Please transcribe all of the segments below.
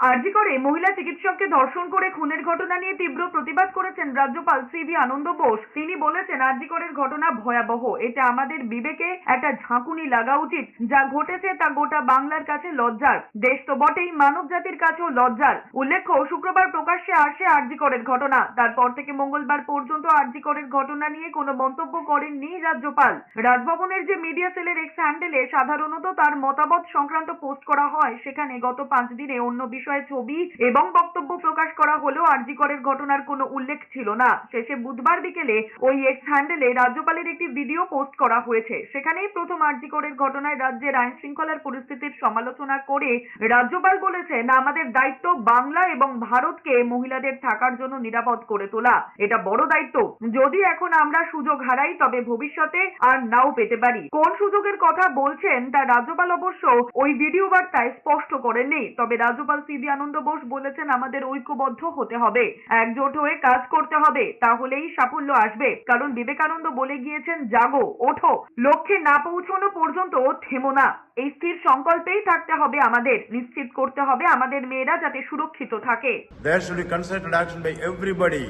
আরজি করে মহিলা চিকিৎসককে ধর্ষণ করে খুনের ঘটনা নিয়ে তীব্র প্রতিবাদ করেছেন রাজ্যপাল সিভি আনন্দ বোস। তিনি বলেছেন, আরজি করের ঘটনা ভয়াবহ। এটা আমাদের বিবেকে একটা ঝাঁকুনি লাগা উচিত। যা ঘটেছে তা গোটা বাংলার কাছে লজ্জার। দেশ তো বটেই, মানব জাতির কাছেও লজ্জার। উল্লেখ্য, শুক্রবার প্রকাশ্যে আসে আরজি করের ঘটনা। তারপর থেকে মঙ্গলবার পর্যন্ত আরজি করের ঘটনা নিয়ে কোনো মন্তব্য করেননি রাজ্যপাল। রাজভবনের যে মিডিয়া সেলের এক্স হ্যান্ডেলে সাধারণত তার মতামত সংক্রান্ত পোস্ট করা হয়, সেখানে গত 5 দিনে অন্য বিষয়ে ছবি এবং বক্তব্য প্রকাশ করা হলেও আরজি করের ঘটনার কোনো উল্লেখ ছিল না। শেষে বুধবার বিকেলে ওই এক্স হ্যান্ডেলে রাজ্যপালের একটি ভিডিও পোস্ট করা হয়েছে। সেখানেই প্রথম আরজি করের ঘটনায় রাজ্যের আইন শৃঙ্খলার পরিস্থিতির সমালোচনা করে রাজ্যপাল বলেছেন, আমাদের দায়িত্ব বাংলা এবং ভারতকে মহিলাদের থাকার জন্য নিরাপদ করে তোলা। এটা বড় দায়িত্ব। যদি এখন আমরা সুযোগ হারাই, তবে ভবিষ্যতে আর নাও পেতে পারি। কোন সুযোগের কথা বলছেন তা রাজ্যপাল অবশ্য ওই ভিডিও বার্তায় স্পষ্ট করেননি। তবে রাজ্যপাল সিভি আনন্দ বোস বলেছেন, আমাদের ঐক্যবদ্ধ হতে হবে, একজোট হয়ে কাজ করতে হবে, তাহলেই সাফল্য আসবে। কারণ বিবেকানন্দ বলে গিয়েছেন, জাগো, ওঠো, লক্ষ্যে না পৌঁছানো পর্যন্ত থেমো না। এই স্থির সংকল্পেই থাকতে হবে আমাদের। নিশ্চিত করতে হবে আমাদের মেয়েরা যাতে সুরক্ষিত থাকে। There should be concerted action by everybody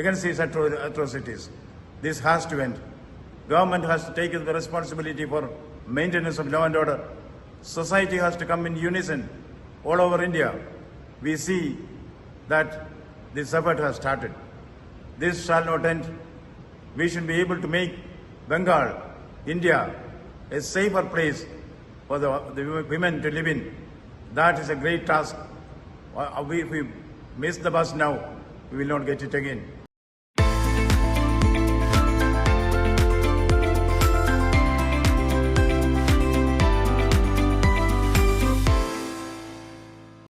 against these atrocities. This has to end. Government has to take the responsibility for maintenance of law and order. Society has to come in unison all over India. We see that this effort has started. This shall not end. We should be able to make Bengal, India, a safer place for the women to live in. That is a great task. If we miss the bus now, we will not get it again.